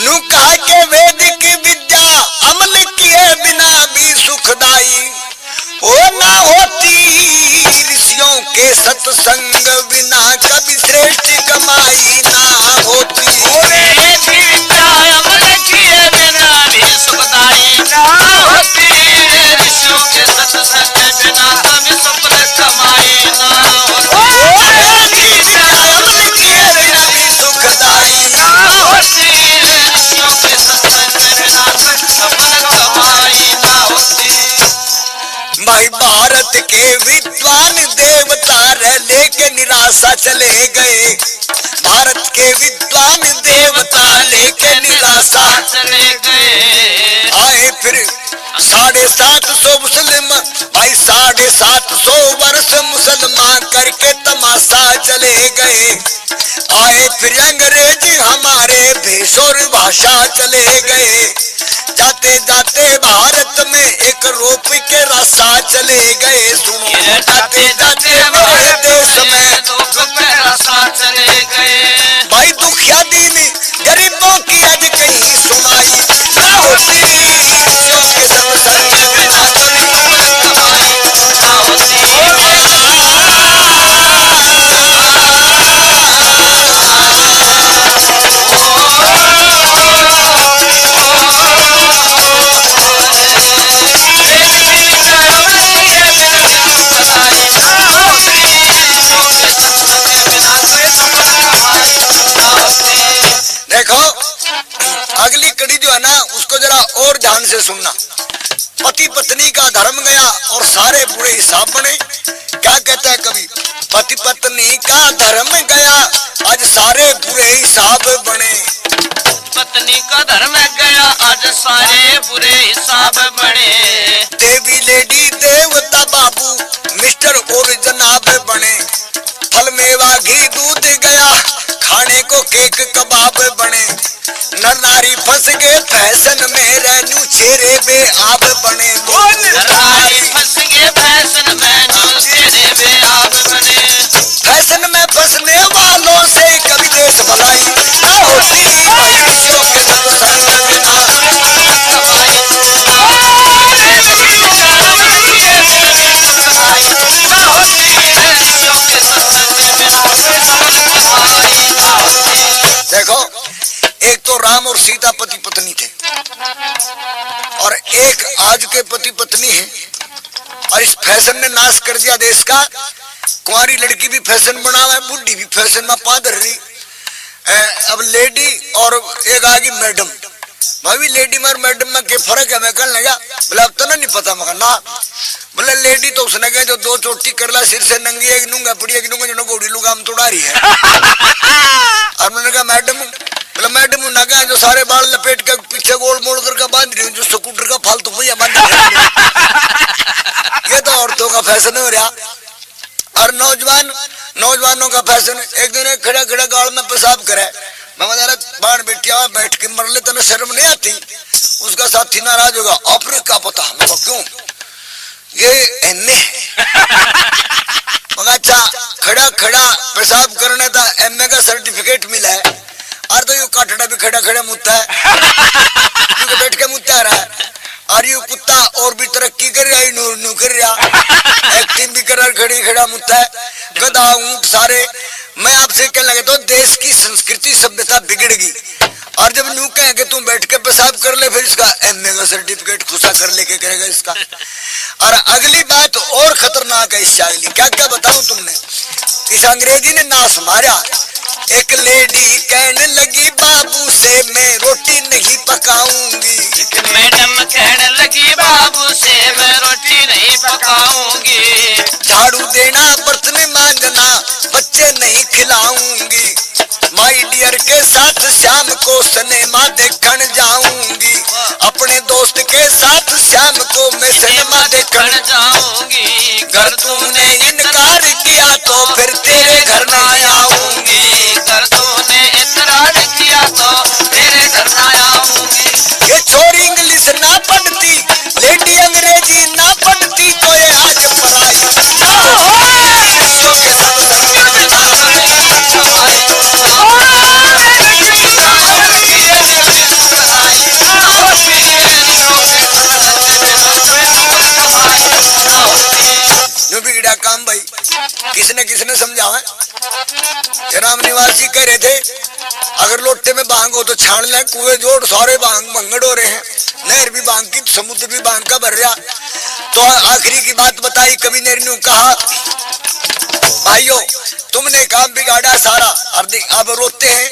नु कहा के वैदिक विद्या अमल किए बिना भी सुखदाई हो ना होती ऋषियों के सत्संग बिना कभी श्रेष्ठ कमाई ना होती विद्या अमल किए बिना भी सुखदाई ना होती ऋषियों के सत्संग बिना कभी सफल कमाई ना होती विद्या अमल किए बिना भी सुखदाई ना होती ऋषियों के सत्संग बिना कभी सफल कमाई ना होती। भाई भारत के विद्वान देवता रह लेके निराशा चले गए भारत के विद्वान देवता लेके निराशा चले गए आए फिर 750 मुस्लिम भाई 750 वर्ष मुसलमान करके तमाशा चले गए आए फिर अंग्रेज हमारे भेष और भाषा चले गए जाते जाते भारत में एक रोप के रास्ता चले गए सुनो जाते जाते मेरे देश में रास्ता चले गए भाई दुखिया दीन गरीबों की आज कहीं सुनाई ना होती ऋषियों के सत्संग बिना कभी सफल कमाई ना होती देखो अगली कड़ी जो है ना उसको जरा और ध्यान से सुनना पति पत्नी का धर्म गया और सारे बुरे हिसाब बने क्या कहता है कवि पति पत्नी का धर्म गया आज सारे बुरे हिसाब बने पत्नी का धर्म गया आज सारे बुरे हिसाब बने देवी लेडी देवता बाबू मिस्टर और जनाब बने फल मेवा घी दूध गया खाने को केक कबाब बने नर नारी फंस गए फैशन में रहनू चेहरे बे आप बने नारी फंस गए फैशन में चेहरे बे आप बने फैशन में फंसने वालों से कभी देश भलाई ना होती भाई ऋषियों के सत्संग बिना कमाई देखो एक तो राम और सीता पति पत्नी थे और एक आज के पति पत्नी है और इस फैशन ने नाश कर दिया देश का कुंवारी लड़की भी फैशन बना हुआ है बुढ़ी भी फैशन में पादर रही अब लेडी और एक आगे मैडम भाभी लेडी में और मैडम में क्या फर्क है मैं कहने लगा बोला अब तो नहीं पता मगर ना बोले लेडी तो उसने कहा जो दो चोटी करला सिर से नंगी है नूंगा पड़ी है नूंगा जो गोड़ी लुगा हम तोड़ा रही है और मैंने कहा मैडम बोला मैडम नगा जो सारे बाल लपेट के पीछे गोल मोड़ करके बांध रही हूँ जो स्कूटर का फालतू भैया बांध ये तो औरतों का फैशन हो रहा और नौजवानों का फैशन एक दिन खड़ा खड़ा गाल में पेशाब करे मैं बाहर बैठिया बैठ के मर ले तेने शर्म नहीं आती उसका साथी नाराज होगा आपने क्या पता हमको क्यों ये एमए अच्छा खड़ा खड़ा पेशाब करने था एमए का सर्टिफिकेट मिला है और तो यू काटड़ा भी खड़ा खड़ा मुद्दा है बैठ के मुद्दा रहा है और यू कुत्ता और भी तरक्की कर रहा है नू कर रहा एक्टिंग भी कर खड़ी खड़ा मुद्दा है गधा ऊंट सारे मैं आपसे कहने लगे तो देश की संस्कृति सभ्यता बिगड़गी और जब नू कहेंगे तुम बैठ के पेशाब कर ले फिर इसका एमए का सर्टिफिकेट खुशा कर लेके करेगा इसका और अगली बात और खतरनाक है इस शायरी क्या क्या बताऊं तुमने इस अंग्रेजी ने नाश मारा एक लेडी कहने लगी बाबू से मैं रोटी नहीं पकाऊंगी एक मैडम कहने लगी बाबू से मैं रोटी नहीं पकाऊंगी झाड़ू देना बर्तन मांजना बच्चे नहीं खिलाऊंगी माई डियर के साथ शाम को सिनेमा देखने जाऊंगी अपने दोस्त के साथ शाम को मैं सिनेमा देखने जाऊंगी घर तूने इनकार किया तो फिर तेरे घर ना आऊंगी घर तूने इकरार किया तो तेरे घर ना आऊंगी ये छोरी इंग्लिश ना पढ़ती लेडी अंग्रेजी ना पढ़ती तो ये आज पढ़ाई ना हो ऋषियों के सत्संग बिना बांग हो तो छान ले, कुएं जोड़ सारे बांग भंगड़ हो रहे हैं, नहर भी बांग की, समुद्र भी बांग का भर रहा। तो आखिरी की बात बताई कवि ने कहा, भाइयों तुमने काम बिगाड़ा सारा, अब रोते हैं।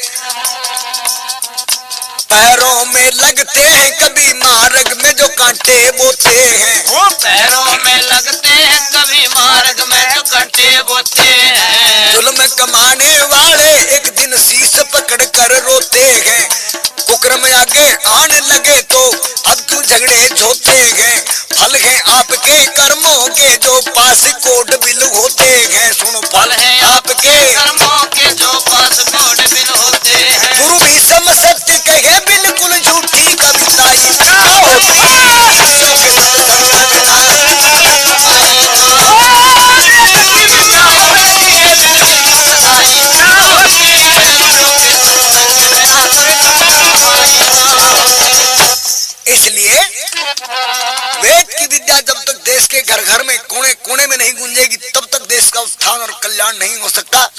पैरों में लगते हैं कभी मार्ग में जो कांटे बोते हैं, वो पैरों में लगते हैं कभी मार्ग में जो कांटे बोते हैं। जुल्म कमाने वाले एक दिन शीश पकड़ कर रोते हैं, कुकर्म आगे आने लगे तो अब क्यों झगड़े झोते हैं। फल है आपके कर्मों के जो पास कोट बिल होते हैं, सुनो फल है आपके कर्मों के जो पास कोट बिल होते हैं। गुरु भी सम सत्य कहे बिल्कुल झूठी कविताई होती इसलिए वेद की विद्या जब तक देश के घर घर में कोने कोने में नहीं गूंजेगी तब तक देश का उत्थान और कल्याण नहीं हो सकता।